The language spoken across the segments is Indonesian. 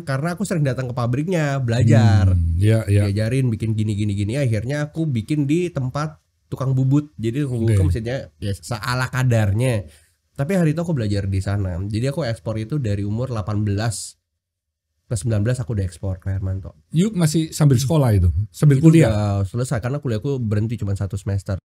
karena aku sering datang ke pabriknya belajar. Diajarin bikin gini. Akhirnya aku bikin di tempat tukang bubut. Jadi tukang bubut maksudnya ya seala kadarnya. Tapi hari itu aku belajar di sana. Jadi aku ekspor itu dari umur 18 ke 19 aku udah ekspor ke Hermanto. Yuk masih sambil sekolah itu? Sambil itu kuliah? Udah selesai karena kuliahku berhenti cuma 1 semester.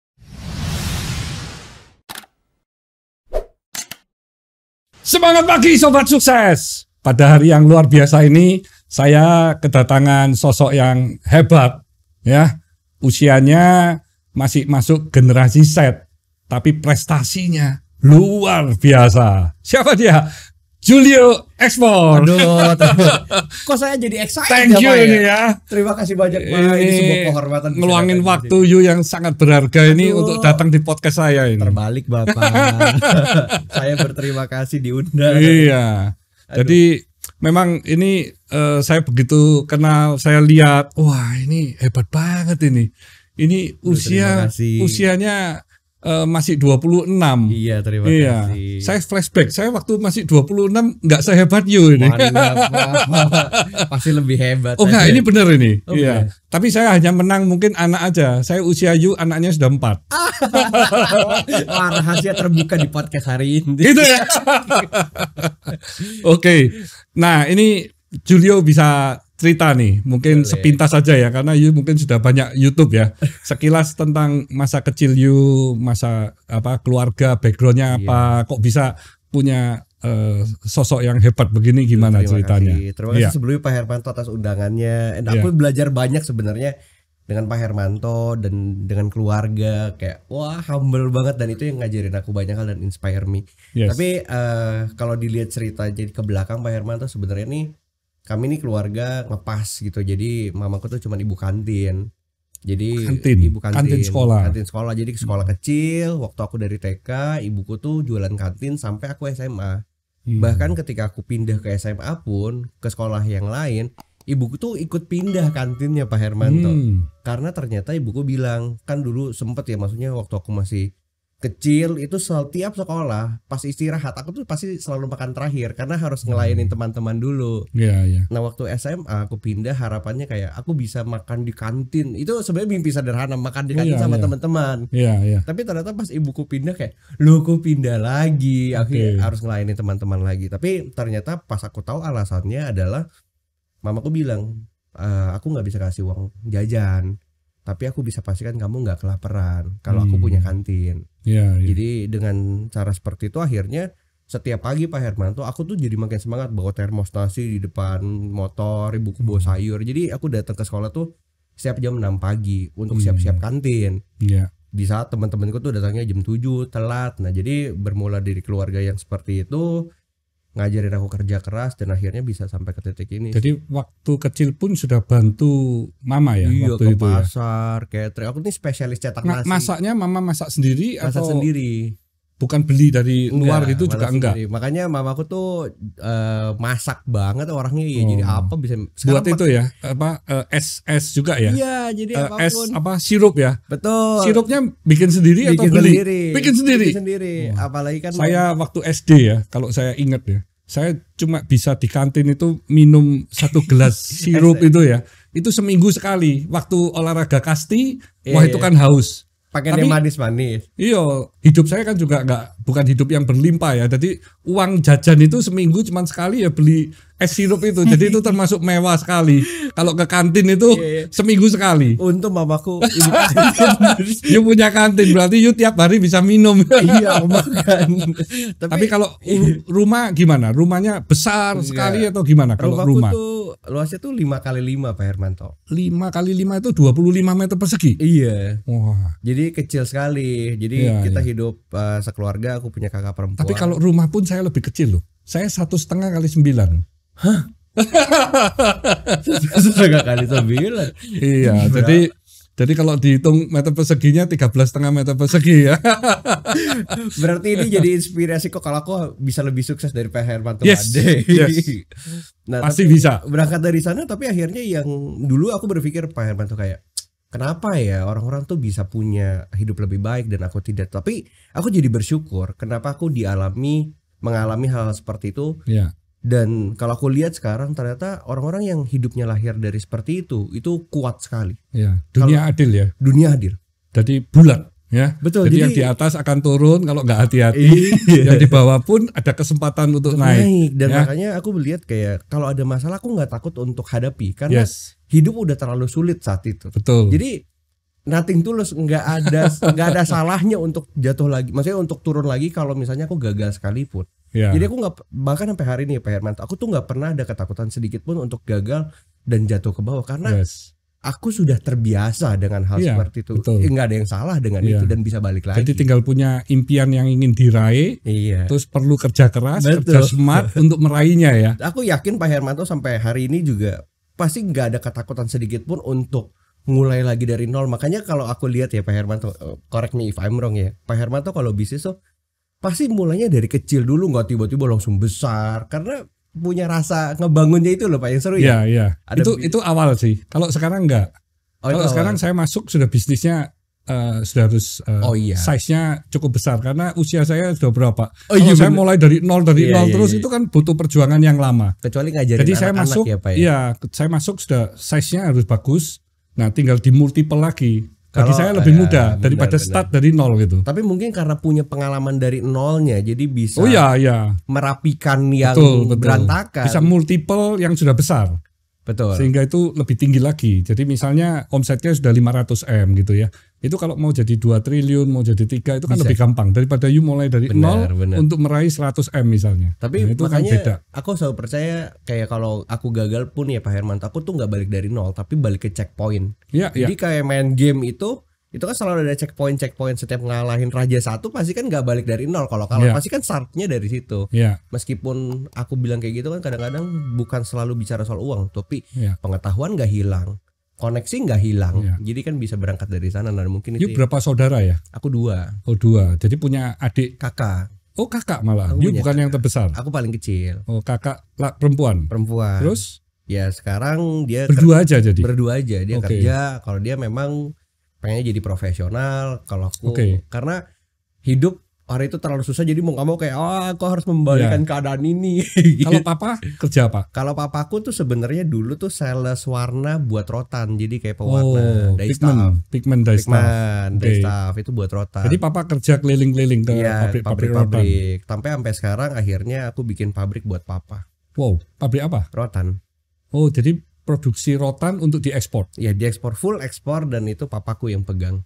Semangat pagi Sobat Sukses. Pada hari yang luar biasa ini saya kedatangan sosok yang hebat ya. Usianya masih masuk generasi Z, tapi prestasinya luar biasa. Siapa dia? Julio Ekspor. Aduh, kok saya jadi excited. Thank you ini ya. Terima kasih banyak Pak. Ini sebuah kehormatan. Ngeluangin waktu you yang sangat berharga ini untuk datang di podcast saya ini. Terbalik Bapak. Saya berterima kasih diundang. Iya. Jadi memang ini saya begitu kenal, saya lihat, wah ini hebat banget ini. Ini usianya masih 26. Iya, terima kasih. Saya flashback, saya waktu masih 26 nggak sehebat you ini. Pasti lebih hebat. Oh enggak, ini benar ini. Oh, iya. Bener. Tapi saya hanya menang mungkin anak aja. Saya usia you anaknya sudah 4. Wah, rahasia terbuka di podcast hari ini. Gitu ya. Oke. Nah, ini Julio bisa cerita nih, mungkin sepintas saja ya, karena you mungkin sudah banyak YouTube ya. Sekilas tentang masa kecil you, masa keluarga, backgroundnya apa, kok bisa punya sosok yang hebat begini, gimana ceritanya? Terima kasih sebelumnya Pak Hermanto atas undangannya. Aku belajar banyak sebenarnya dengan Pak Hermanto dan dengan keluarga, kayak wah humble banget, dan itu yang ngajarin aku banyak hal dan inspire me. Tapi kalau dilihat cerita jadi ke belakang Pak Hermanto, sebenarnya nih kami nih keluarga ngepas gitu. Jadi mamaku tuh cuma ibu kantin. Jadi ibu kantin sekolah. Jadi sekolah kecil. Waktu aku dari TK, ibuku tuh jualan kantin sampai aku SMA. Bahkan ketika aku pindah ke SMA pun, ke sekolah yang lain, ibuku tuh ikut pindah kantinnya Pak Hermanto. Karena ternyata ibuku bilang, kan dulu sempet ya, maksudnya waktu aku masih kecil itu tiap sekolah pas istirahat aku tuh pasti selalu makan terakhir karena harus ngelayanin teman-teman dulu. Nah waktu SMA aku pindah, harapannya kayak aku bisa makan di kantin. Itu sebenarnya mimpi sederhana, makan di kantin sama teman-teman. Tapi ternyata pas ibuku pindah kayak, loh kok pindah lagi, aku harus ngelayanin teman-teman lagi. Tapi ternyata pas aku tahu alasannya adalah mamaku bilang, aku nggak bisa kasih uang jajan, tapi aku bisa pastikan kamu nggak kelaparan kalau aku punya kantin. Jadi dengan cara seperti itu akhirnya setiap pagi Pak Hermanto aku tuh jadi makin semangat bawa termos nasi di depan motor, ibuku bawa sayur. Jadi aku datang ke sekolah tuh setiap jam 6 pagi untuk siap-siap kantin. Di saat teman-temanku tuh datangnya jam 7 telat. Nah jadi bermula dari keluarga yang seperti itu, ngajarin aku kerja keras, dan akhirnya bisa sampai ke titik ini. Jadi waktu kecil pun sudah bantu mama ya? Iya, waktu ke itu pasar, catering. Aku nih spesialis cetak nasi. Masaknya mama masak sendiri atau sendiri? Bukan beli dari luar gitu juga enggak? Sendiri. Makanya mamaku tuh masak banget orangnya ya. Jadi apa bisa buat itu ya? Es juga ya? Iya, jadi apapun. Sirup ya? Betul. Sirupnya bikin sendiri atau beli? Bikin sendiri. Apalagi kan saya waktu SD ya, kalau saya ingat ya, saya cuma bisa di kantin itu minum 1 gelas sirup itu ya. Itu seminggu sekali. Waktu olahraga kasti, wah itu kan haus. Pakai yang manis-manis. Iya, hidup saya kan juga bukan hidup yang berlimpah ya. Jadi uang jajan itu seminggu cuma sekali ya beli es sirup itu. Jadi itu termasuk mewah sekali. Kalau ke kantin itu seminggu sekali. Untung mamaku you punya kantin, berarti you tiap hari bisa minum. Iya, makan. Tapi kalau rumah gimana? Rumahnya besar sekali atau gimana kalau rumah? Tuh luasnya tuh 5x5 Pak Hermanto. 5x5 itu 25 meter persegi? Iya. Wah. Jadi kecil sekali. Jadi kita hidup sekeluarga, aku punya kakak perempuan. Tapi kalau rumah pun saya lebih kecil loh. Saya 1,5 kali 9. Hah? 1,5 kali 9. Iya, jadi kalau dihitung meter perseginya 13,5 meter persegi ya. Berarti ini jadi inspirasi kok kalau aku bisa lebih sukses dari Pak Hermanto. Yes. Nah, pasti bisa. Berangkat dari sana, tapi akhirnya yang dulu aku berpikir Pak Hermanto kayak, kenapa ya orang-orang tuh bisa punya hidup lebih baik dan aku tidak. Tapi aku jadi bersyukur kenapa aku mengalami hal seperti itu Dan kalau aku lihat sekarang ternyata orang-orang yang hidupnya lahir dari seperti itu kuat sekali. Ya, dunia adil ya. Dunia adil. Jadi bulat ya. Betul. Jadi yang di atas akan turun kalau nggak hati-hati. Yang di bawah pun ada kesempatan untuk naik. Dan ya. makanya aku melihat kayak kalau ada masalah aku nggak takut untuk hadapi karena hidup udah terlalu sulit saat itu. Betul. Jadi nothing tulus, nggak ada salahnya untuk jatuh lagi. Maksudnya untuk turun lagi kalau misalnya aku gagal sekalipun. Ya. Jadi aku nggak, bahkan sampai hari ini Pak Hermanto, aku tuh nggak pernah ada ketakutan sedikit pun untuk gagal dan jatuh ke bawah karena aku sudah terbiasa dengan hal seperti itu. Nggak ada yang salah dengan itu dan bisa balik lagi. Jadi tinggal punya impian yang ingin diraih, terus perlu kerja keras, kerja smart untuk meraihnya ya. Aku yakin Pak Hermanto sampai hari ini juga pasti nggak ada ketakutan sedikit pun untuk mulai lagi dari nol. Makanya kalau aku lihat ya Pak Hermanto, correct me if I'm wrong ya, Pak Hermanto kalau bisnis tuh pasti mulainya dari kecil dulu, nggak tiba-tiba langsung besar karena punya rasa ngebangunnya itu loh Pak yang seru ya. Iya. Itu awal sih. Kalau sekarang enggak. Kalau sekarang saya masuk sudah bisnisnya sudah harus size-nya cukup besar karena usia saya sudah berapa. Kalau saya mulai dari nol terus itu kan butuh perjuangan yang lama. Kecuali ngajarin jadi saya anak-anak masuk ya Pak ya. Iya, saya masuk sudah size-nya harus bagus. Nah, tinggal di multiple lagi. Bagi saya lebih mudah daripada start dari nol gitu. Tapi mungkin karena punya pengalaman dari nolnya, jadi bisa merapikan yang berantakan. Bisa multiple yang sudah besar. Betul. Sehingga itu lebih tinggi lagi. Jadi misalnya omsetnya sudah 500M gitu ya. Itu kalau mau jadi 2 triliun, mau jadi 3 itu kan lebih gampang daripada you mulai dari nol untuk meraih 100M misalnya. Tapi itu makanya kan beda. Aku selalu percaya kayak kalau aku gagal pun ya Pak Hermanto, aku tuh nggak balik dari nol tapi balik ke checkpoint. Jadi kayak main game itu kan selalu ada checkpoint setiap ngalahin Raja 1 pasti kan nggak balik dari nol. Kalau pasti kan startnya dari situ. Meskipun aku bilang kayak gitu kan kadang-kadang bukan selalu bicara soal uang, tapi pengetahuan nggak hilang, koneksi nggak hilang. Jadi kan bisa berangkat dari sana. Dan mungkin itu. Berapa saudara ya? Aku 2. Oh 2. Jadi punya adik kakak. Oh kakak malah. You bukan yang terbesar. Aku paling kecil. Oh kakak perempuan. Terus? Ya sekarang dia berdua aja jadi. Berdua aja dia kerja. Kalau dia memang pengennya jadi profesional. Kalau aku karena hidup hari itu terlalu susah, jadi mau nggak mau kayak aku harus membalikan keadaan ini. Kalau papa kerja apa? Kalau papaku tuh sebenarnya dulu tuh sales warna buat rotan, jadi kayak pewarna, pigment dye staff itu buat rotan. Jadi papa kerja keliling-keliling ke pabrik-pabrik sampai sekarang akhirnya aku bikin pabrik buat papa. Wow, pabrik apa? Rotan. Oh, jadi produksi rotan untuk diekspor. Iya, diekspor, full ekspor, dan itu papaku yang pegang.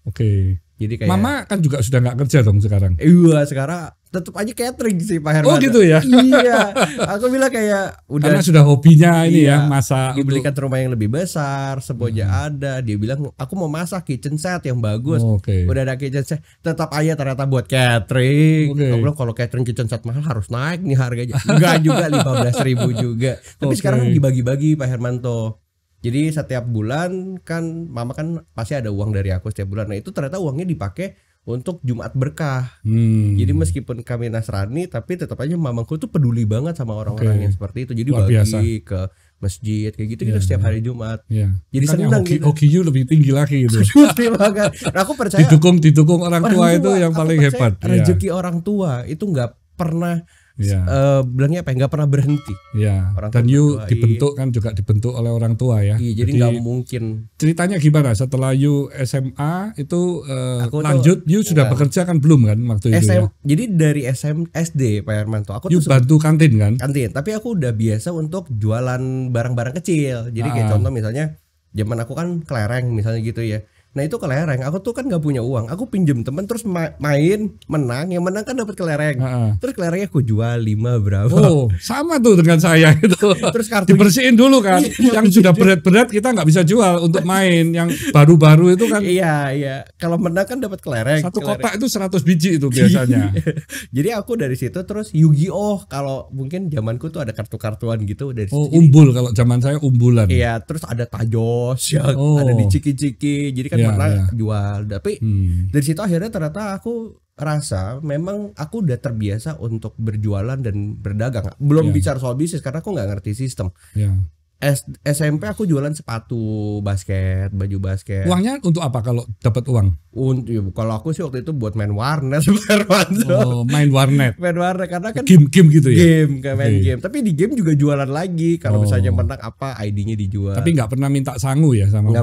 Jadi kayak mama kan juga sudah nggak kerja dong sekarang. Iya, sekarang tetap aja catering sih Pak Hermanto. Oh gitu ya. Iya, aku bilang kayak udah karena sudah hobinya ini ya, masak. Dibelikan rumah yang lebih besar, semuanya ada. Dia bilang aku mau masak kitchen set yang bagus. Udah ada kitchen set, tetap aja ternyata buat catering. Aku bilang kalau catering kitchen set mahal harus naik nih harganya. Enggak juga 15.000 juga. Tapi sekarang dibagi-bagi Pak Hermanto. Jadi setiap bulan kan mama kan pasti ada uang dari aku setiap bulan. Nah itu ternyata uangnya dipakai untuk Jumat berkah. Jadi meskipun kami Nasrani tapi tetap aja mamaku tuh peduli banget sama orang-orang yang seperti itu. Jadi bagi ke masjid kayak gitu setiap hari Jumat. Jadi senang gitu. Hoki you lebih tinggi lagi gitu. Nah, aku percaya didukung orang tua itu yang paling hebat. Rezeki orang tua itu nggak pernah bilangnya apa? Nggak pernah berhenti. Dan you dibentuk kan juga dibentuk oleh orang tua ya. Jadi nggak mungkin. Ceritanya gimana? Setelah you SMA itu lanjut, you sudah bekerja kan belum kan waktu itu ya? Jadi dari SD Pak Hermanto, aku you bantu kantin kan? Kantin. Tapi aku udah biasa untuk jualan barang-barang kecil. Jadi kayak contoh misalnya, zaman aku kan kelereng misalnya gitu ya. Nah itu kelereng, aku tuh kan nggak punya uang, aku pinjem temen terus main, menang, yang menang kan dapat kelereng. Terus kelerengnya aku jual 5 berapa. Oh sama tuh dengan saya itu. Terus kartu dibersihin dulu kan, yang sudah berat-berat kita nggak bisa jual untuk main, yang baru-baru itu kan. Iya. Kalau menang kan dapat kelereng. Satu kotak itu 100 biji itu biasanya. Jadi aku dari situ terus Yu-Gi-Oh, kalau mungkin zamanku tuh ada kartu-kartuan gitu dari situ. Umbul kalau zaman saya umbulan. Iya, terus ada tajos yang ada di ciki-ciki. Jadi kan pernah jual, tapi dari situ akhirnya ternyata aku rasa memang aku udah terbiasa untuk berjualan dan berdagang. Belum bicara soal bisnis karena aku nggak ngerti sistem. SMP aku jualan sepatu basket, baju basket. Uangnya untuk apa kalau dapat uang? Kalau aku sih waktu itu buat main warnet. Main warnet. Main warnet karena kan game gitu ya. Game, kayak main game. Tapi di game juga jualan lagi. Kalau misalnya menang apa ID-nya dijual. Tapi nggak pernah minta sangu ya sama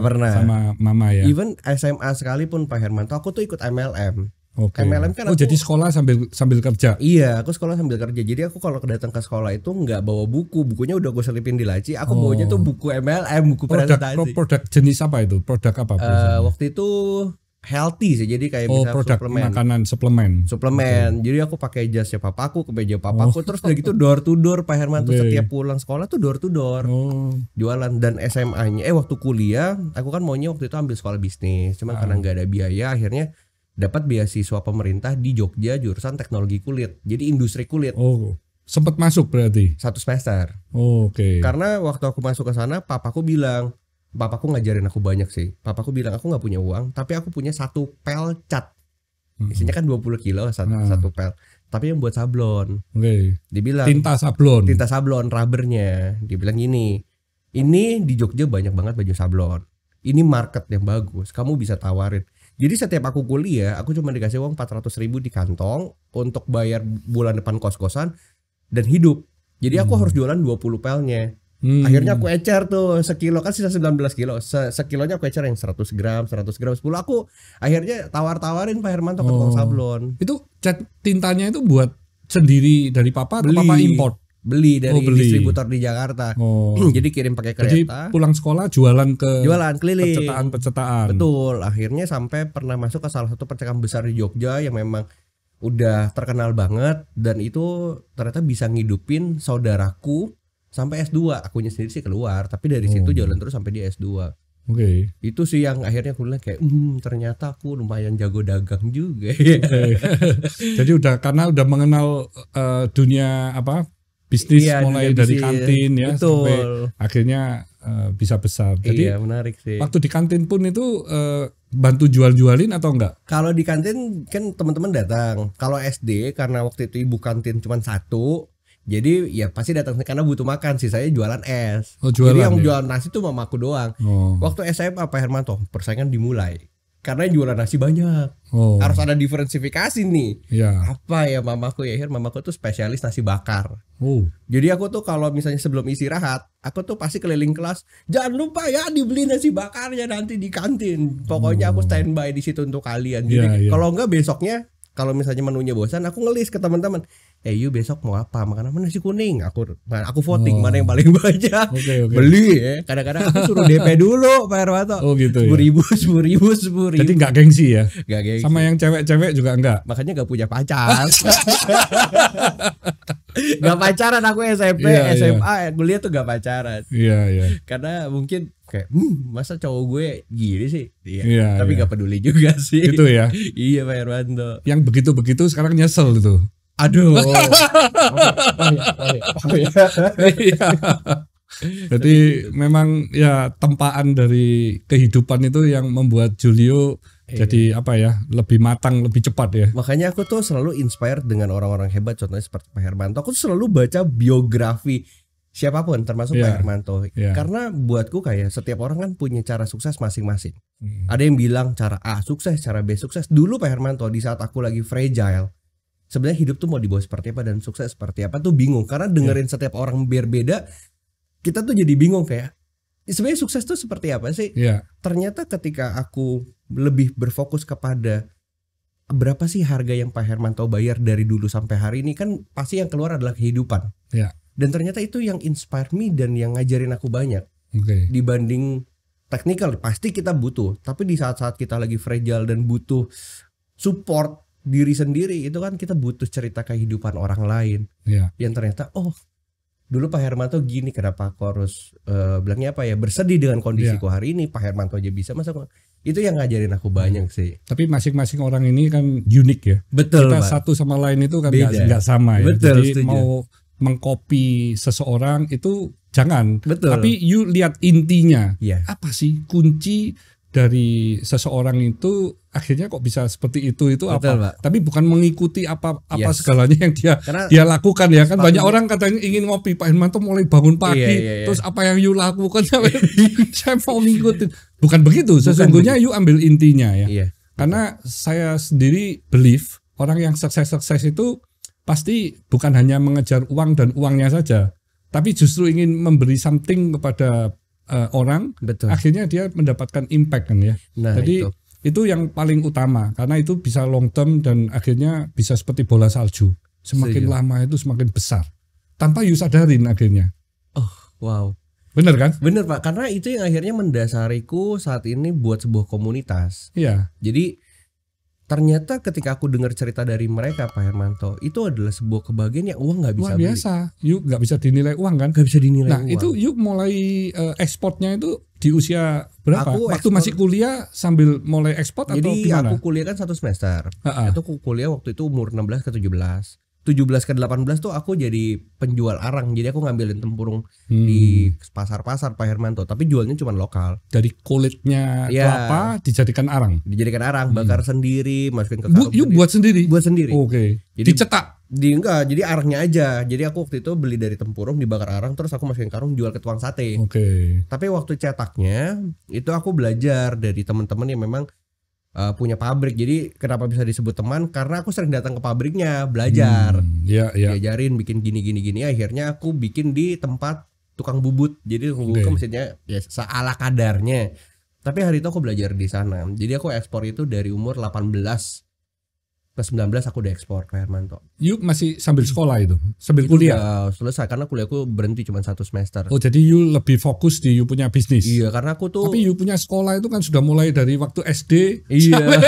mama ya. Even SMA sekalipun Pak Hermanto, aku tuh ikut MLM. MLM kan jadi sekolah sambil kerja. Iya, aku sekolah sambil kerja. Jadi aku kalau datang ke sekolah itu nggak bawa bukunya udah gue selipin di laci. Aku bawanya tuh buku MLM, buku presentasi. Produk jenis apa itu? Produk apa? Waktu itu healthy sih, jadi kayak bisa produk suplemen. Makanan suplemen. Jadi aku pakai jasnya papaku, kemeja papaku, terus udah gitu door to door Pak Hermanto setiap pulang sekolah tuh door to door. Jualan. Dan SMA-nya waktu kuliah, aku kan maunya waktu itu ambil sekolah bisnis. Cuman karena nggak ada biaya, akhirnya dapat beasiswa pemerintah di Jogja jurusan teknologi kulit. Jadi industri kulit. Sempat masuk berarti 1 semester. Karena waktu aku masuk ke sana, papaku ngajarin aku banyak sih. Papaku bilang aku nggak punya uang, tapi aku punya 1 pel cat. Isinya kan 20 kilo satu pel. Tapi yang buat sablon. Dia bilang tinta sablon rubbernya. Dia bilang gini, ini di Jogja banyak banget baju sablon. Ini market yang bagus, kamu bisa tawarin. Jadi setiap aku kuliah, aku cuma dikasih uang 400.000 di kantong untuk bayar bulan depan kos-kosan dan hidup. Jadi aku harus jualan 20 pelnya. Akhirnya aku ecer tuh sekilo, kan sisa 19 kilo. Sekilonya aku ecer yang 100 gram 10. Aku akhirnya tawarin Pak Hermanto ke tukang sablon. Itu cat tintanya itu buat sendiri dari papa atau papa import? Beli dari distributor di Jakarta. Jadi kirim pakai kereta. Jadi pulang sekolah jualan keliling. Percetaan. Betul. Akhirnya sampai pernah masuk ke salah satu percetakan besar di Jogja yang memang udah terkenal banget, dan itu ternyata bisa ngidupin saudaraku sampai S2. Akunya sendiri sih keluar, tapi dari situ jalan terus sampai di S2. Itu sih yang akhirnya aku bilang kayak ternyata aku lumayan jago dagang juga. Jadi karena udah mengenal dunia bisnis, mulai dari kantin ya. Betul. Sampai akhirnya bisa besar. Jadi menarik sih. Waktu di kantin pun itu bantu jualin atau enggak? Kalau di kantin kan teman-teman datang. Kalau SD karena waktu itu ibu kantin cuma 1, jadi ya pasti datang karena butuh makan sih. Saya jualan es. Jadi yang jualan nasi tuh mamaku doang. Waktu SMA Pak Hermanto persaingan dimulai. Karena jualan nasi banyak, harus ada diversifikasi nih. Apa ya mamaku mamaku tuh spesialis nasi bakar. Jadi aku tuh kalau misalnya sebelum istirahat, aku tuh pasti keliling kelas. Jangan lupa ya dibeli nasi bakarnya nanti di kantin. Pokoknya aku standby di situ untuk kalian. Jadi kalau enggak besoknya, kalau misalnya menunya bosan, aku ngelis ke teman-teman. You besok mau apa? Makan apa? Nasi kuning. Aku voting mana yang paling banyak. Beli ya. Kadang-kadang aku suruh DP dulu Pak Hermanto. Gitu 10.000. Jadi nggak gengsi ya? Nggak gengsi. Sama yang cewek-cewek juga enggak? Makanya nggak punya pacar. Nggak pacaran aku SMP, SMA, kuliah tuh nggak pacaran. Karena mungkin kayak masa cowok gue gini sih. Tapi nggak peduli juga sih. Gitu ya. Iya Pak Hermanto. Yang begitu-begitu sekarang nyesel itu. Aduh. Jadi memang ya tempaan dari kehidupan itu yang membuat Julio jadi lebih matang, lebih cepat ya. Makanya aku tuh selalu inspired dengan orang-orang hebat, contohnya seperti Pak Hermanto. Aku selalu baca biografi siapapun termasuk Pak Hermanto. Karena buatku kayak setiap orang kan punya cara sukses masing-masing. Ada yang bilang cara A sukses, cara B sukses. Dulu Pak Hermanto di saat aku lagi fragile, sebenarnya hidup tuh mau dibawa seperti apa dan sukses seperti apa tuh bingung. Karena dengerin setiap orang berbeda, kita tuh jadi bingung kayak sebenarnya sukses tuh seperti apa sih? Ternyata ketika aku lebih berfokus kepada berapa sih harga yang Pak Hermanto bayar dari dulu sampai hari ini, kan pasti yang keluar adalah kehidupan. Dan ternyata itu yang inspire me dan yang ngajarin aku banyak. Dibanding technical pasti kita butuh, tapi di saat-saat kita lagi fragile dan butuh support diri sendiri, itu kan kita butuh cerita kehidupan orang lain. Yang ternyata dulu Pak Hermanto gini, kenapa aku harus bilangnya bersedih dengan kondisiku hari ini. Pak Hermanto aja bisa, masa itu yang ngajarin aku banyak sih. Tapi masing-masing orang ini kan unik ya. Betul. Kita Pak. Satu sama lain itu kan nggak sama ya. Betul, jadi setuju. Mau mengcopy seseorang itu jangan. Betul. Tapi you lihat intinya. Iya. Apa sih kunci dari seseorang itu akhirnya kok bisa seperti itu Betul, apa? Pak. Tapi bukan mengikuti apa Yes. segalanya yang Karena dia lakukan ya kan. sepatunya- Banyak orang katanya ingin ngopi, Pak Hermanto mulai bangun pagi, Iya. terus apa yang you lakukan saya mau ngikutin. Bukan begitu. Sesungguhnya you ambil intinya ya. Iya. Karena saya sendiri believe orang yang sukses itu pasti bukan hanya mengejar uang dan uangnya saja, tapi justru ingin memberi something kepada orang. Betul. Akhirnya dia mendapatkan impact kan ya. Nah, Jadi itu yang paling utama karena itu bisa long term dan akhirnya bisa seperti bola salju. Semakin Setuju. lama itu semakin besar. Tanpa you sadarin akhirnya. Wow. Bener kan? Bener Pak, karena itu yang akhirnya mendasariku saat ini buat sebuah komunitas. Iya. Jadi ternyata ketika aku dengar cerita dari mereka Pak Hermanto, itu adalah sebuah kebahagiaan yang uang nggak bisa Luar beli. biasa. You nggak bisa dinilai uang kan? Nggak bisa dinilai Nah uang. itu you mulai ekspornya itu di usia berapa? Aku Waktu ekspor- masih kuliah sambil mulai ekspor atau Jadi gimana? aku kuliah kan 1 semester. Ha-ha. Itu aku kuliah waktu itu umur 16 ke 17. 17 ke 18 tuh aku jadi penjual arang. Jadi aku ngambilin tempurung di pasar-pasar Pak Hermanto, tapi jualnya cuma lokal. Dari kulitnya Iya. kelapa dijadikan arang. Dijadikan arang, bakar sendiri, masukin ke karung. You buat sendiri? buat sendiri. Oke. Jadi- Dicetak. Enggak, jadi arangnya aja. Jadi aku waktu itu beli dari tempurung, dibakar arang, terus aku masukin karung, jual ke tukang sate. Oke. Tapi waktu cetaknya itu aku belajar dari teman-teman yang memang punya pabrik. Jadi kenapa bisa disebut teman? Karena aku sering datang ke pabriknya belajar, Iya, iya. diajarin bikin gini. Akhirnya aku bikin di tempat tukang bubut. Jadi tukang bubut Oke. kan maksudnya ya seala kadarnya. Tapi hari itu aku belajar di sana. Jadi aku ekspor itu dari umur 18 ke 19 aku udah ekspor ke Hermanto. You masih sambil sekolah itu, sambil Itu kuliah. udah selesai karena kuliahku berhenti cuma 1 semester. Oh jadi you lebih fokus di you punya bisnis. Iya, karena aku tuh Tapi you punya sekolah itu kan sudah mulai dari waktu SD iya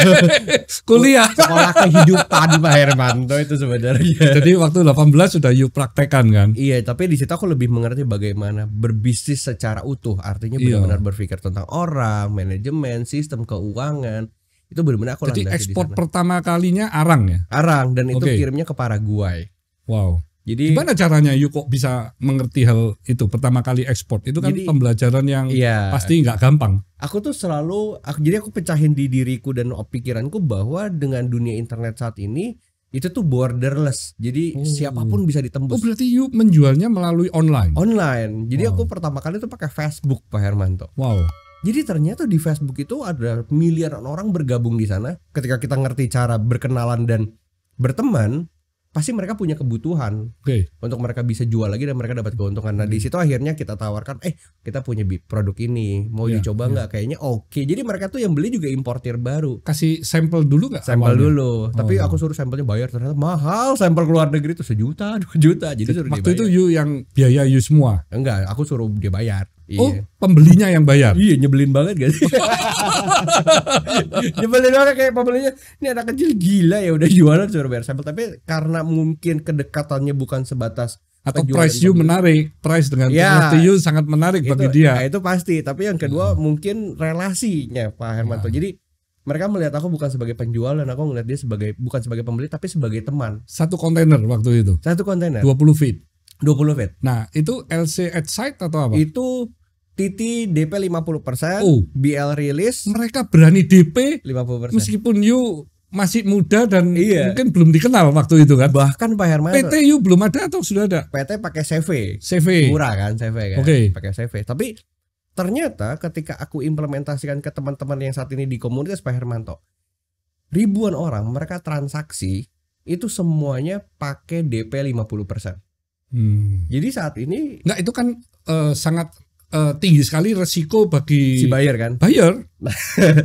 kuliah. sekolah kehidupan Pak Hermanto itu sebenarnya. Jadi waktu 18 sudah you praktekan kan. Iya, tapi di situ aku lebih mengerti bagaimana berbisnis secara utuh. Artinya Iya. benar-benar berpikir tentang orang, manajemen, sistem keuangan. Itu benar-benar aku Jadi landasi di ekspor sana. pertama kalinya arang ya. Arang dan itu Oke. kirimnya ke Paraguay. Wow. Jadi Gimana caranya you kok bisa mengerti hal itu pertama kali ekspor? Itu kan Jadi, pembelajaran yang iya. pasti nggak gampang. Aku tuh selalu jadi aku pecahin di diriku dan pikiranku bahwa dengan dunia internet saat ini itu tuh borderless. Jadi siapapun bisa Oh ditembus berarti you menjualnya melalui online. online. Jadi Wow. aku pertama kali tuh pakai Facebook Pak Hermanto. Wow. Jadi ternyata di Facebook itu ada miliaran orang bergabung di sana. Ketika kita ngerti cara berkenalan dan berteman, pasti mereka punya kebutuhan Oke. untuk mereka bisa jual lagi dan mereka dapat keuntungan. Nah di situ akhirnya kita tawarkan, kita punya produk ini, mau Iya, dicoba nggak? Kayaknya oke. Jadi mereka tuh yang beli juga importir baru. Kasih sampel dulu nggak? Sampel awalnya? dulu, tapi Oh. aku suruh sampelnya bayar, ternyata mahal. Sampel ke luar negeri itu 1 juta, 2 juta. Jadi suruh Waktu dia itu bayar. you yang biaya you semua. Enggak, aku suruh dia bayar. Oh Iya. pembelinya yang bayar. Iya, nyebelin banget gak sih? Nyebelin banget kayak pembelinya, ini anak kecil gila ya udah jualan suruh bayar sampel. Tapi karena mungkin kedekatannya bukan sebatas Atau penjual price dan you pembeli. menarik, price dengan Ya. NFT you sangat menarik bagi dia. Nah, itu pasti. Tapi yang kedua mungkin relasinya Pak Hermanto. Jadi mereka melihat aku bukan sebagai penjual dan aku melihat dia sebagai bukan sebagai pembeli tapi sebagai teman. Satu kontainer waktu itu, Satu kontainer 20 feet. 20 feet. Nah itu LC at site atau apa? Itu TT DP 50%, Oh. BL rilis Mereka berani DP 50%. meskipun you masih muda dan Iya. mungkin belum dikenal waktu itu kan. Bahkan Pak Hermanto PT you belum ada atau sudah ada? PT pakai CV. CV. Murah kan CV kan. Oke. Pakai CV. Tapi ternyata ketika aku implementasikan ke teman-teman yang saat ini di komunitas Pak Hermanto, ribuan orang mereka transaksi itu semuanya pakai DP 50%. Jadi saat ini Nggak itu kan sangat tinggi sekali resiko bagi si buyer kan. buyer.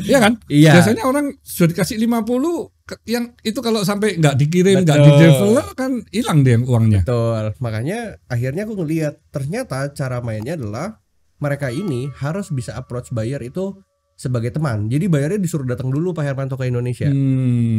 Iya kan? Iya. Biasanya orang sudah dikasih 50 yang itu kalau sampai nggak dikirim, nggak Betul. di develop kan hilang deh uangnya. Betul. Makanya akhirnya aku ngelihat ternyata cara mainnya adalah mereka ini harus bisa approach buyer itu sebagai teman. Jadi bayarnya disuruh datang dulu Pak Hermanto ke Indonesia.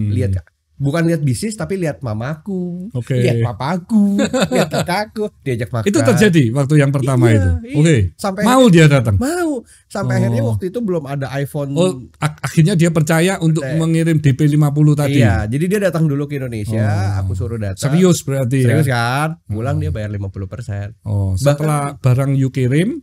Lihat bukan lihat bisnis tapi lihat mamaku, Oke. lihat papaku, lihat kakakku, diajak makan. Itu terjadi waktu yang pertama Iya, itu. iya. Oke. Sampai Mau dia datang. mau sampai Oh. akhirnya waktu itu belum ada iPhone. Oh, akhirnya dia percaya untuk Percaya. mengirim DP 50 tadi. Iya, jadi dia datang dulu ke Indonesia, Oh. aku suruh datang. Serius berarti Serius ya. kan? Pulang dia bayar 50%. Oh, setelah barang you kirim,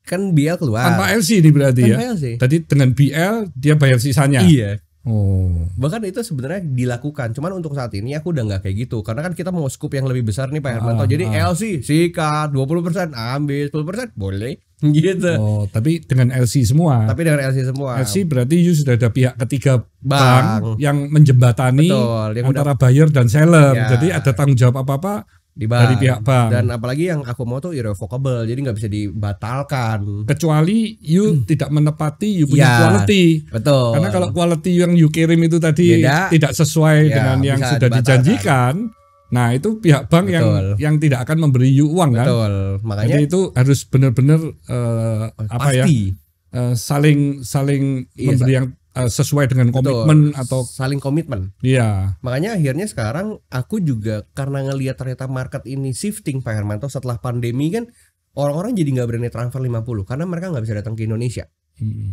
kan BL keluar. Tanpa LC ini berarti Tanpa ya. LC. Tadi dengan BL dia bayar sisanya. Iya. Oh. Bahkan itu sebenarnya dilakukan, cuman untuk saat ini aku udah nggak kayak gitu, karena kan kita mau scoop yang lebih besar nih Pak Hermanto. Jadi LC sikat 20%, ambil 10%, boleh gitu. Oh, tapi dengan LC semua. Tapi dengan LC semua. LC berarti you sudah ada pihak ketiga Bank. yang menjembatani Betul, yang antara buyer dan seller. Ya. Jadi ada tanggung jawab apa-apa Di dari pihak bank. Dan apalagi yang aku mau tuh irrevocable, jadi nggak bisa dibatalkan. Kecuali you tidak menepati you punya Ya, quality. Betul. Karena kalau quality yang you kirim itu tadi Beda. tidak sesuai Ya, dengan yang bisa sudah dibatalkan. dijanjikan, nah itu pihak bank Betul. yang tidak akan memberi you uang kan. Betul. Makanya Jadi itu harus benar-benar apa ya? pasti. Saling Iya, memberi yang sesuai dengan Betul. komitmen atau saling komitmen. iya. Makanya akhirnya sekarang aku juga karena ngelihat ternyata market ini shifting Pak Hermanto setelah pandemi kan, orang-orang jadi nggak berani transfer 50 karena mereka nggak bisa datang ke Indonesia.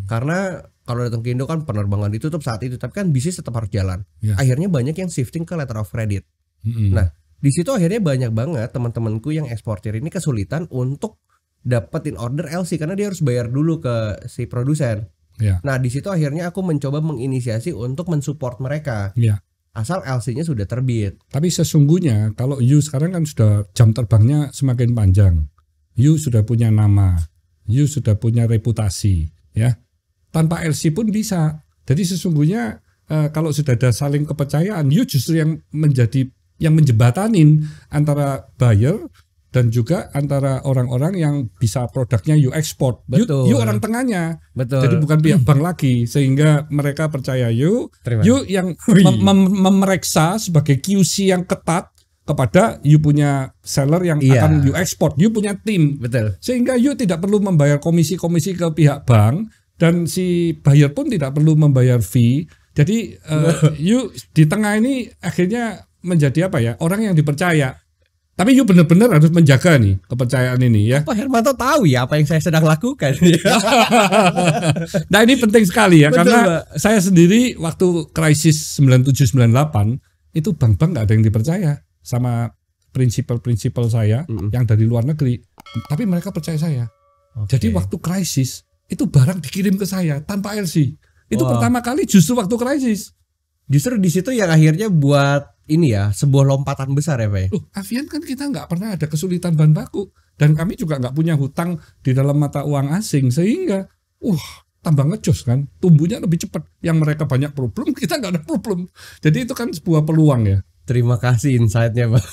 Karena kalau datang ke Indo kan penerbangan ditutup saat itu, tapi kan bisnis tetap harus jalan. Ya. Akhirnya banyak yang shifting ke letter of credit. Nah, di situ akhirnya banyak banget teman-temanku yang eksportir ini kesulitan untuk dapetin order LC karena dia harus bayar dulu ke si produsen. Ya. Nah, di situ akhirnya aku mencoba menginisiasi untuk mensupport mereka. Ya. Asal LC-nya sudah terbit. Tapi sesungguhnya kalau you sekarang kan sudah jam terbangnya semakin panjang. You sudah punya nama, you sudah punya reputasi, ya. Tanpa LC pun bisa. Jadi sesungguhnya kalau sudah ada saling kepercayaan, you justru yang menjadi yang menjembatanin antara buyer dan juga antara orang-orang yang bisa produknya you export. Betul. You orang tengahnya. Betul. Jadi bukan pihak bank lagi, sehingga mereka percaya you. Terima. You yang memeriksa sebagai QC yang ketat kepada you punya seller yang Iya. akan you export. You punya tim. Betul. Sehingga you tidak perlu membayar komisi-komisi ke pihak bank dan si buyer pun tidak perlu membayar fee. Jadi you di tengah ini akhirnya menjadi apa ya? Orang yang dipercaya. Tapi you benar-benar harus menjaga nih kepercayaan ini ya. Pak Hermanto tahu ya apa yang saya sedang lakukan. Nah ini penting sekali ya. Betul, Karena Mbak. saya sendiri waktu krisis 97-98 itu bank-bank nggak ada yang dipercaya sama prinsipal saya yang dari luar negeri. Tapi mereka percaya saya. Jadi waktu krisis itu barang dikirim ke saya tanpa LC. Itu pertama kali justru waktu krisis. Justru di situ yang akhirnya buat ini ya sebuah lompatan besar ya Pak. Loh, Avian kan kita nggak pernah ada kesulitan bahan baku dan kami juga nggak punya hutang di dalam mata uang asing sehingga tambah ngejos kan, tumbuhnya lebih cepat. Yang mereka banyak problem, kita nggak ada problem. Jadi itu kan sebuah peluang ya. Terima kasih insight-nya Pak.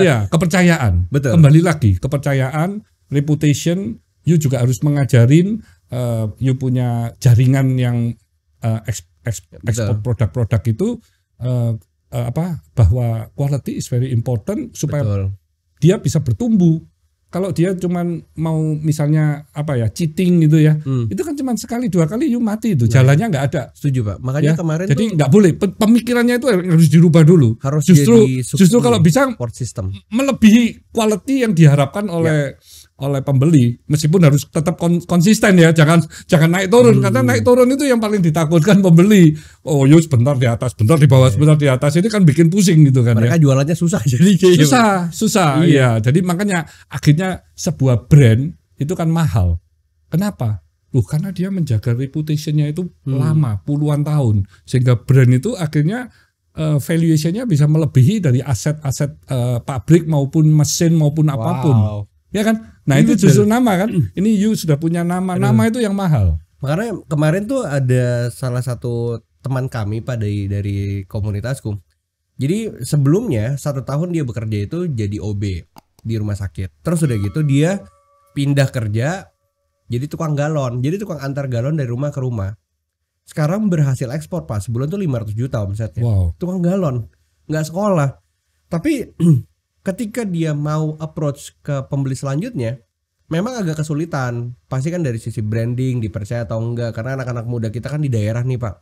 Iya, kepercayaan. Betul. Kembali lagi kepercayaan, reputation. You juga harus mengajarin, you punya jaringan yang ekspor produk-produk itu. Bahwa quality is very important supaya Betul. dia bisa bertumbuh. Kalau dia cuman mau misalnya cheating gitu ya, itu kan cuman sekali dua kali you mati itu, jalannya nggak ada. Setuju Pak. Makanya Ya, kemarin jadi tuh nggak boleh pemikirannya itu harus dirubah dulu. harus justru kalau bisa support system. melebihi quality yang diharapkan oleh pembeli, meskipun harus tetap konsisten ya, jangan naik turun karena naik turun itu yang paling ditakutkan pembeli. Oh, yo sebentar di atas, bentar di bawah, sebentar di atas, ini kan bikin pusing gitu kan. Mereka ya. jualannya susah jadi kayak Susah. Iya. Jadi makanya akhirnya sebuah brand itu kan mahal. Kenapa? Karena dia menjaga reputationnya itu lama, puluhan tahun, sehingga brand itu akhirnya valuationnya bisa melebihi dari aset-aset pabrik maupun mesin maupun apapun. Wow. Ya kan? Nah itu justru nama kan. Ini you sudah punya nama. Nama itu yang mahal. Makanya kemarin tuh ada salah satu teman kami Pak dari komunitasku. Jadi sebelumnya 1 tahun dia bekerja itu jadi OB di rumah sakit. Terus udah gitu dia pindah kerja jadi tukang galon. Jadi tukang antar galon dari rumah ke rumah. Sekarang berhasil ekspor Pak. Sebulan tuh 500 juta omsetnya. Wow. Tukang galon. Nggak sekolah. Tapi ketika dia mau approach ke pembeli selanjutnya, memang agak kesulitan. Pasti kan dari sisi branding, dipercaya atau enggak. Karena anak-anak muda kita kan di daerah nih Pak.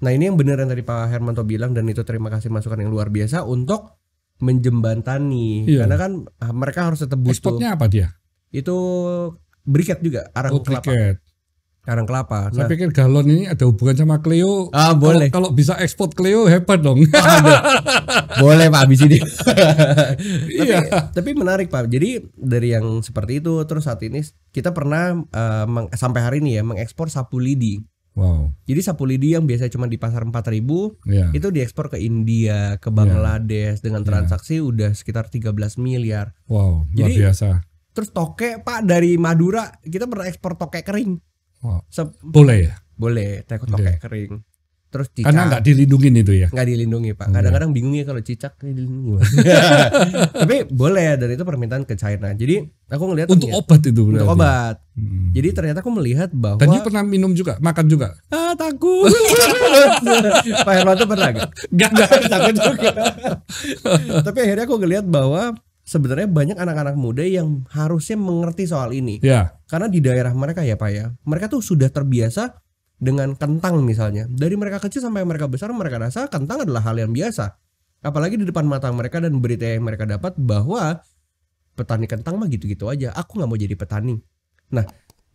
Nah ini yang benar yang tadi Pak Hermanto bilang, dan itu terima kasih masukan yang luar biasa untuk menjembatani. Iya. Karena kan mereka harus tetap butuh. Ekspornya apa dia? Itu briket juga, arang kelapa. Briket. Kandang kelapa. Saya pikir galon ini ada hubungan sama Cleo. Boleh. Kalau bisa ekspor Cleo hebat dong. Boleh Pak abis ini. Iya. Tapi menarik Pak. Jadi dari yang seperti itu terus saat ini kita pernah sampai hari ini ya mengekspor sapu lidi. Wow. Jadi sapu lidi yang biasanya cuma di pasar 4.000 itu diekspor ke India, ke Bangladesh dengan transaksi udah sekitar 13 miliar. Wow, luar biasa. Terus toke Pak dari Madura kita pernah ekspor toke kering. Wow. Boleh ya? Boleh, toke kering. Terus cicak. Karena nggak dilindungin itu ya? Nggak dilindungi Pak. Kadang-kadang bingung ya kalau cicak dilindungi. Tapi boleh, dan itu permintaan ke China. Jadi aku ngelihat untuk obat itu berarti. Untuk obat. Jadi ternyata aku melihat bahwa. Dan you pernah minum juga, makan juga? Takut. Pak Hermanto pernah gak? Enggak. Takut juga. Tapi akhirnya aku ngelihat bahwa sebenarnya banyak anak-anak muda yang harusnya mengerti soal ini. Ya. Karena di daerah mereka ya Pak ya, mereka tuh sudah terbiasa dengan kentang misalnya. Dari mereka kecil sampai mereka besar mereka rasa kentang adalah hal yang biasa. Apalagi di depan mata mereka dan berita yang mereka dapat bahwa petani kentang mah gitu-gitu aja. Aku nggak mau jadi petani. Nah,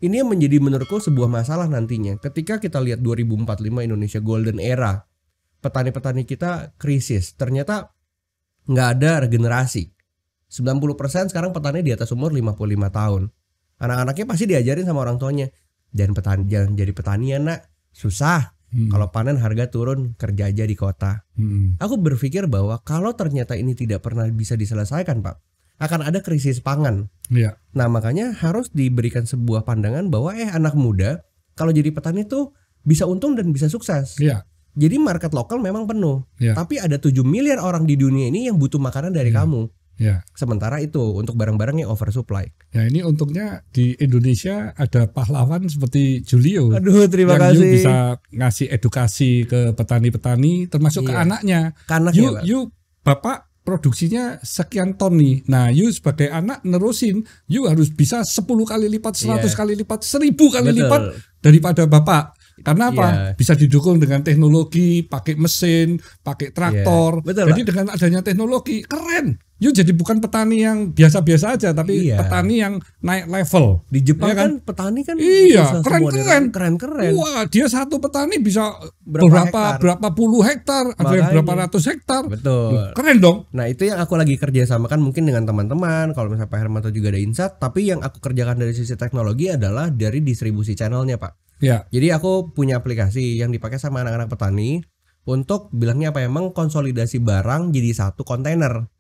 ini yang menjadi menurutku sebuah masalah nantinya. Ketika kita lihat 2045 Indonesia Golden Era, petani-petani kita krisis. Ternyata nggak ada regenerasi. 90% sekarang petani di atas umur 55 tahun. Anak-anaknya pasti diajarin sama orang tuanya. Jangan jadi petani ya nak, susah. Kalau panen harga turun, kerja aja di kota. Aku berpikir bahwa kalau ternyata ini tidak pernah bisa diselesaikan Pak, akan ada krisis pangan. Ya. Nah makanya harus diberikan sebuah pandangan bahwa anak muda kalau jadi petani tuh bisa untung dan bisa sukses. Ya. Jadi market lokal memang penuh, tapi ada 7 miliar orang di dunia ini yang butuh makanan dari kamu. Ya. Sementara itu untuk barang-barang yang oversupply. Ya ini untungnya di Indonesia ada pahlawan seperti Julio. Aduh terima yang kasih. Bisa ngasih edukasi ke petani-petani termasuk ke anaknya. Bapak produksinya sekian ton nih. Nah you sebagai anak nerusin, you harus bisa 10 kali lipat, 100 kali lipat, 1000 kali lipat daripada bapak. Karena apa? Bisa didukung dengan teknologi, pakai mesin, pakai traktor. Jadi dengan adanya teknologi keren. You jadi bukan petani yang biasa-biasa aja, tapi petani yang naik level. Di Jepang kan petani kan keren-keren. Wah, dia satu petani bisa berapa puluh hektar, ada yang berapa ratus hektar. Betul. Keren dong. Nah, itu yang aku lagi kerjasamakan mungkin dengan teman-teman. Kalau misalnya Pak Hermanto juga ada insight, tapi yang aku kerjakan dari sisi teknologi adalah dari distribusi channelnya, Pak. Ya. Jadi aku punya aplikasi yang dipakai sama anak-anak petani untuk bilangnya apa, emang konsolidasi barang jadi satu kontainer.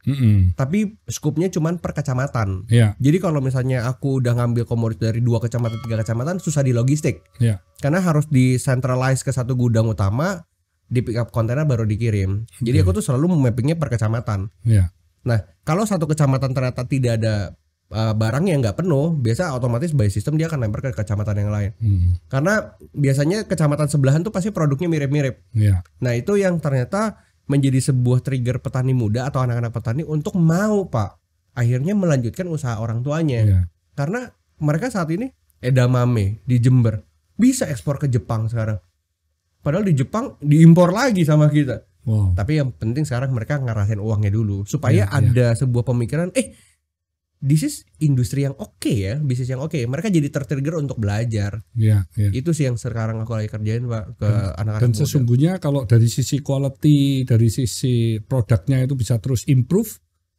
Tapi skupnya cuman per kecamatan. Jadi kalau misalnya aku udah ngambil komoditas dari 2 kecamatan 3 kecamatan susah di logistik. Karena harus di centralize ke satu gudang utama, di pick up kontainer baru dikirim. Jadi aku tuh selalu mappingnya per kecamatan. Nah kalau satu kecamatan ternyata tidak ada barang yang nggak penuh, biasa otomatis by system dia akan lempar ke kecamatan yang lain. Karena biasanya kecamatan sebelahan tuh pasti produknya mirip-mirip. Nah itu yang ternyata menjadi sebuah trigger petani muda atau anak-anak petani untuk mau Pak akhirnya melanjutkan usaha orang tuanya. Karena mereka saat ini edamame di Jember bisa ekspor ke Jepang sekarang. Padahal di Jepang diimpor lagi sama kita. Tapi yang penting sekarang mereka ngerasain uangnya dulu supaya ada sebuah pemikiran this is industri yang oke ya, bisnis yang oke. Mereka jadi tertrigger untuk belajar. Itu sih yang sekarang aku lagi kerjain Pak ke anak-anak dan muda. Sesungguhnya kalau dari sisi quality, dari sisi produknya itu bisa terus improve,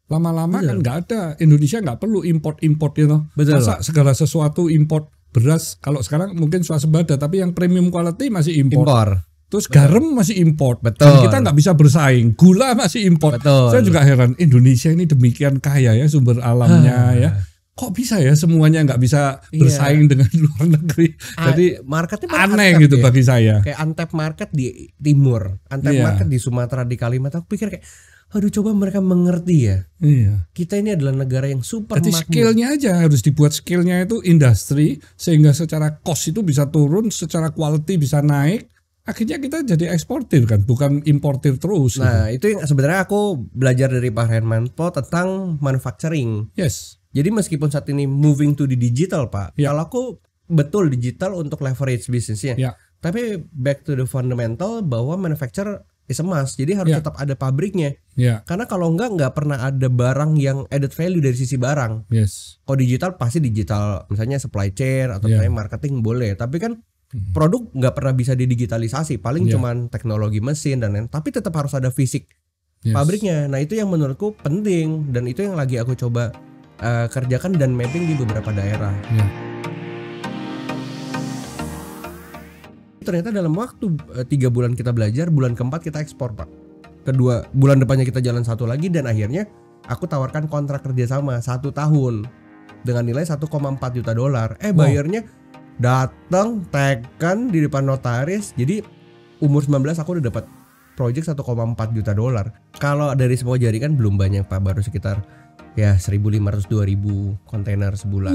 lama-lama kan nggak ada. Indonesia nggak perlu import gitu. Masa segala sesuatu import beras, kalau sekarang mungkin swasembada, tapi yang premium quality masih import. Terus garam masih import. Dan kita nggak bisa bersaing. Gula masih import. Saya juga heran, Indonesia ini demikian kaya ya sumber alamnya ya. Kok bisa ya semuanya nggak bisa bersaing dengan luar negeri. Jadi marketnya aneh gitu bagi saya. Kayak untapped market di timur, untapped market di Sumatera, di Kalimantan. Aku pikir kayak, aduh coba mereka mengerti ya. Kita ini adalah negara yang super makmur. Jadi skillnya aja harus dibuat, skillnya itu industri sehingga secara cost itu bisa turun, secara quality bisa naik. Akhirnya kita jadi eksportir kan, bukan importir terus. Nah itu yang sebenarnya aku belajar dari Pak Hermanto tentang manufacturing. Jadi meskipun saat ini moving to the digital Pak, kalau aku betul digital untuk leverage bisnisnya. Tapi back to the fundamental bahwa manufacturer is a must. Jadi harus tetap ada pabriknya. Karena kalau nggak pernah ada barang yang added value dari sisi barang. Kalau digital pasti digital, misalnya supply chain atau misalnya marketing boleh. Tapi kan produk nggak pernah bisa didigitalisasi, paling cuman teknologi mesin dan lain, tapi tetap harus ada fisik pabriknya. Nah itu yang menurutku penting dan itu yang lagi aku coba kerjakan dan mapping di beberapa daerah. Ternyata dalam waktu 3 bulan kita belajar, bulan keempat kita ekspor Pak. Kedua bulan depannya kita jalan satu lagi dan akhirnya aku tawarkan kontrak kerjasama 1 tahun dengan nilai 1,4 juta dolar. Bayarnya datang tekan di depan notaris. Jadi umur 19 aku udah dapat project 1,4 juta dolar. Kalau dari semua jaringan belum banyak Pak, baru sekitar ya 1.500-2.000 kontainer sebulan.